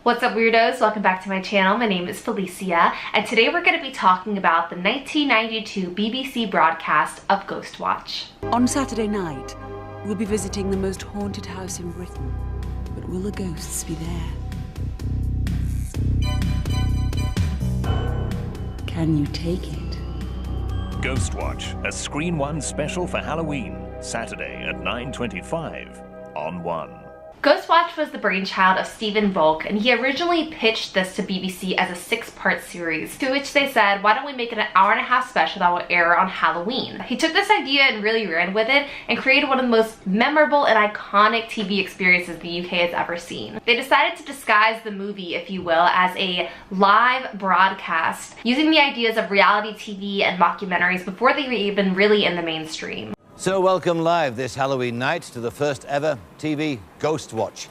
What's up, weirdos? Welcome back to my channel. My name is Felicia, and today we're going to be talking about the 1992 BBC broadcast of Ghostwatch. On Saturday night, we'll be visiting the most haunted house in Britain. But will the ghosts be there? Can you take it? Ghostwatch, a Screen One special for Halloween, Saturday at 9:25 on One. Ghostwatch was the brainchild of Stephen Volk, and he originally pitched this to BBC as a 6-part series, to which they said, why don't we make it an hour-and-a-half special that will air on Halloween? He took this idea and really ran with it and created one of the most memorable and iconic TV experiences the UK has ever seen. They decided to disguise the movie, if you will, as a live broadcast, using the ideas of reality TV and mockumentaries before they were even really in the mainstream. So welcome live this Halloween night to the first ever TV Ghostwatch.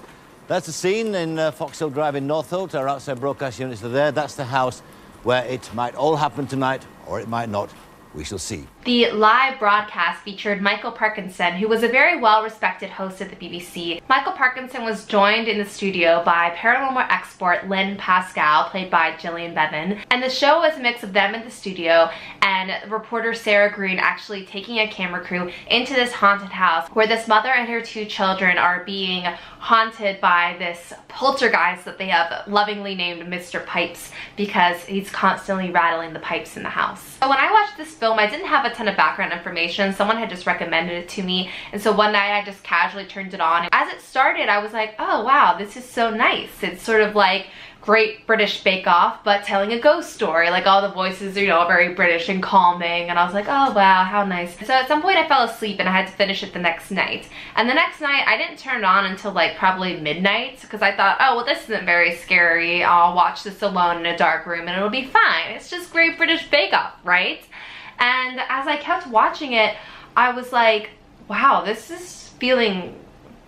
That's the scene in Foxhill Drive in Northolt. Our outside broadcast units are there. That's the house where it might all happen tonight, or it might not. We shall see. The live broadcast featured Michael Parkinson, who was a very well-respected host at the BBC. Michael Parkinson was joined in the studio by paranormal expert Lynn Pascal, played by Gillian Bevan, and the show was a mix of them in the studio and reporter Sarah Green actually taking a camera crew into this haunted house where this mother and her 2 children are being haunted by this poltergeist that they have lovingly named Mr. Pipes because he's constantly rattling the pipes in the house. So when I watched this film, I didn't have a ton of background information. Someone had just recommended it to me, and so one night I just casually turned it on. As it started, I was like, oh wow, this is so nice. It's sort of like Great British Bake Off, but telling a ghost story. Like, all the voices are, you know, very British and calming, and I was like, oh wow, how nice. So at some point I fell asleep and I had to finish it the next night. And the next night I didn't turn it on until like probably midnight, because I thought, oh well, this isn't very scary. I'll watch this alone in a dark room and it'll be fine. It's just Great British Bake Off, right? And as I kept watching it, I was like, wow, this is feeling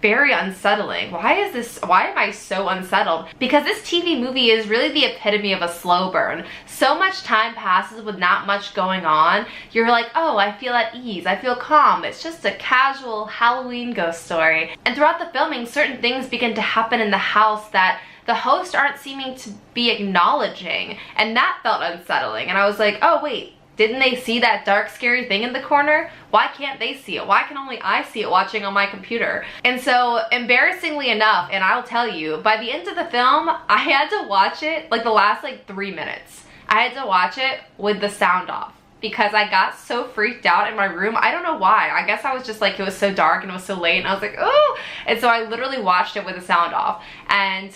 very unsettling. Why am I so unsettled? Because this TV movie is really the epitome of a slow burn. So much time passes with not much going on. You're like, oh, I feel at ease, I feel calm. It's just a casual Halloween ghost story. And throughout the filming, certain things begin to happen in the house that the hosts aren't seeming to be acknowledging, and that felt unsettling. And I was like, oh wait, didn't they see that dark, scary thing in the corner? Why can't they see it? Why can only I see it watching on my computer? And so, embarrassingly enough, and I'll tell you, by the end of the film, I had to watch it, like the last 3 minutes, I had to watch it with the sound off, because I got so freaked out in my room. I don't know why. I guess I was just like, it was so dark and it was so late, and I was like, oh! And so I literally watched it with the sound off. And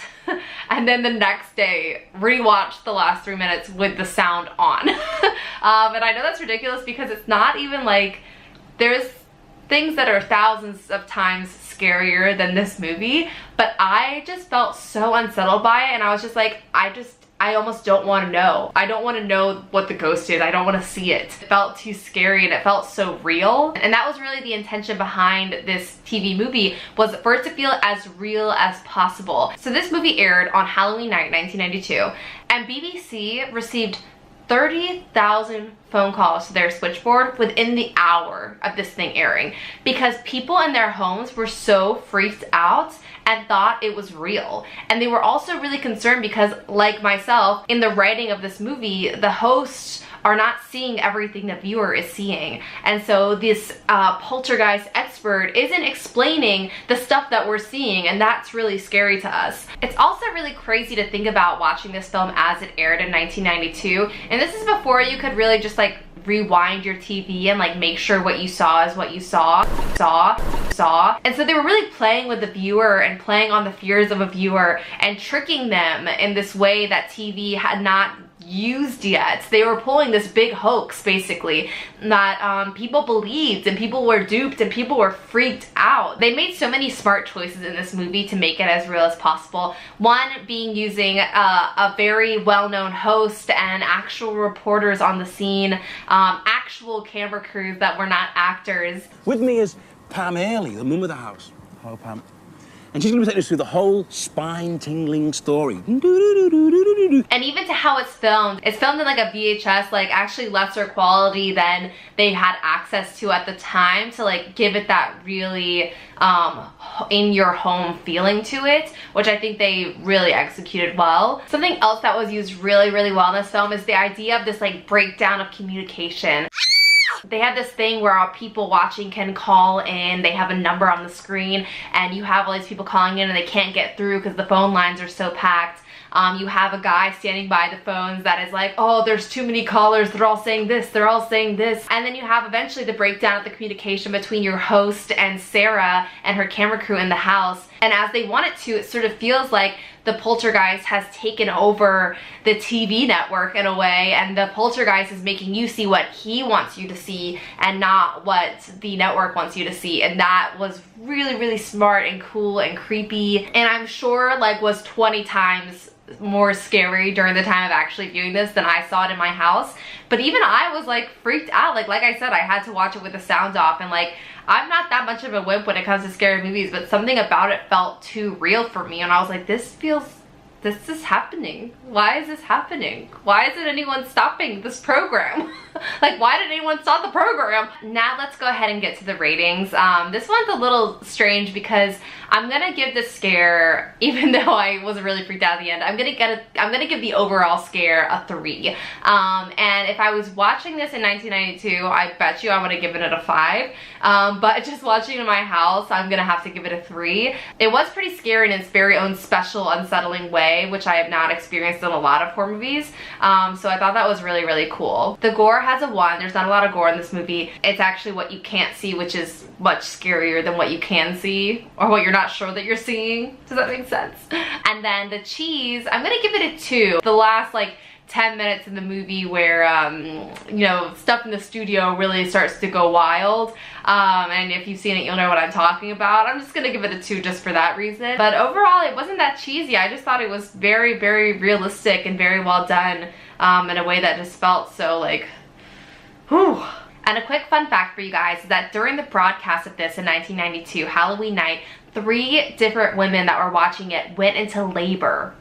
then the next day, rewatched the last 3 minutes with the sound on. And I know that's ridiculous because it's not even like, there's things that are thousands of times scarier than this movie, but I just felt so unsettled by it, and I was just like, I almost don't want to know. I don't want to know what the ghost is. I don't want to see it. It felt too scary and it felt so real. And that was really the intention behind this TV movie, was for it to feel as real as possible. So this movie aired on Halloween night, 1992, and BBC received 30,000 phone calls to their switchboard within the hour of this thing airing, because people in their homes were so freaked out and thought it was real. And they were also really concerned because, like myself, in the writing of this movie, the hosts are not seeing everything the viewer is seeing. And so this poltergeist expert isn't explaining the stuff that we're seeing, and that's really scary to us. It's also really crazy to think about watching this film as it aired in 1992, and this is before you could really just like rewind your TV and like make sure what you saw is what you saw. And so they were really playing with the viewer and playing on the fears of a viewer and tricking them in this way that TV had not used yet. They were pulling this big hoax, basically, that people believed, and people were duped, and people were freaked out. They made so many smart choices in this movie to make it as real as possible. One being using a very well-known host and actual reporters on the scene, actual camera crews that were not actors. With me is Pam Haley, the mum of the house. Hello, Pam. and she's going to be taking us through the whole spine-tingling story. And even to how it's filmed in like a VHS, like actually lesser quality than they had access to at the time, to like give it that really in your home feeling to it, which I think they really executed well. Something else that was used really well in this film is the idea of this like breakdown of communication. They have this thing where people watching can call in, they have a number on the screen, and you have all these people calling in and they can't get through because the phone lines are so packed. You have a guy standing by the phones that is like, oh, there's too many callers, they're all saying this, they're all saying this. And then you have eventually the breakdown of the communication between your host and Sarah and her camera crew in the house. And as they want it to, it sort of feels like the poltergeist has taken over the TV network in a way, and the poltergeist is making you see what he wants you to see and not what the network wants you to see. And that was really smart and cool and creepy, and I'm sure like was 20 times more scary during the time of actually viewing this than I saw it in my house. But even I was like freaked out. Like I said, I had to watch it with the sound off, and like I'm not that much of a wimp when it comes to scary movies, but something about it felt too real for me, and I was like, this is happening. Why is this happening? Why isn't anyone stopping this program? Like, why did anyone stop the program? Now let's go ahead and get to the ratings. This one's a little strange because I'm gonna give this scare, even though I was really freaked out at the end, I'm gonna give the overall scare a 3. And if I was watching this in 1992, I bet you I would have given it a 5. But just watching it in my house, I'm gonna have to give it a 3. It was pretty scary in its very own special, unsettling way, which I have not experienced in a lot of horror movies. So I thought that was really cool. The gore has a 1. There's not a lot of gore in this movie. It's actually what you can't see, which is much scarier than what you can see, or what you're not sure that you're seeing. Does that make sense? And then the cheese, I'm gonna give it a 2. The last like 10 minutes in the movie where you know, stuff in the studio really starts to go wild, and if you've seen it, you'll know what I'm talking about. I'm just gonna give it a 2 just for that reason. But overall, it wasn't that cheesy. I just thought it was very realistic and very well done, in a way that just felt so like, whew. And a quick fun fact for you guys is that during the broadcast of this in 1992, Halloween night, 3 different women that were watching it went into labor.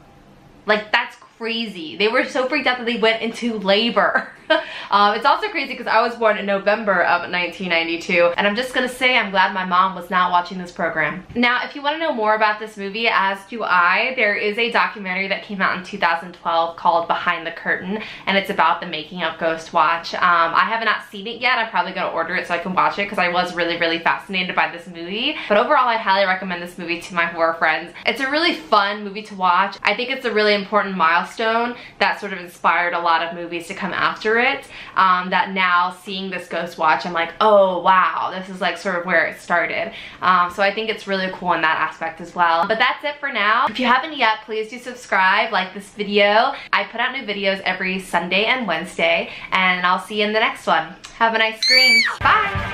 Like, that's crazy. They were so freaked out that they went into labor. It's also crazy because I was born in November of 1992, and I'm just gonna say I'm glad my mom was not watching this program. Now, if you want to know more about this movie, as do I, there is a documentary that came out in 2012 called Behind the Curtain, and it's about the making of Ghost Watch. I have not seen it yet. I'm probably gonna order it so I can watch it because I was really fascinated by this movie. But overall, I'd highly recommend this movie to my horror friends. It's a really fun movie to watch. I think it's a really important milestone that sort of inspired a lot of movies to come after it, that now seeing this Ghost Watch, I'm like, oh wow, this is like sort of where it started. So I think it's really cool in that aspect as well. But that's it for now. If you haven't yet, please do subscribe, like this video. I put out new videos every Sunday and Wednesday, and I'll see you in the next one. Have a nice screen. Bye!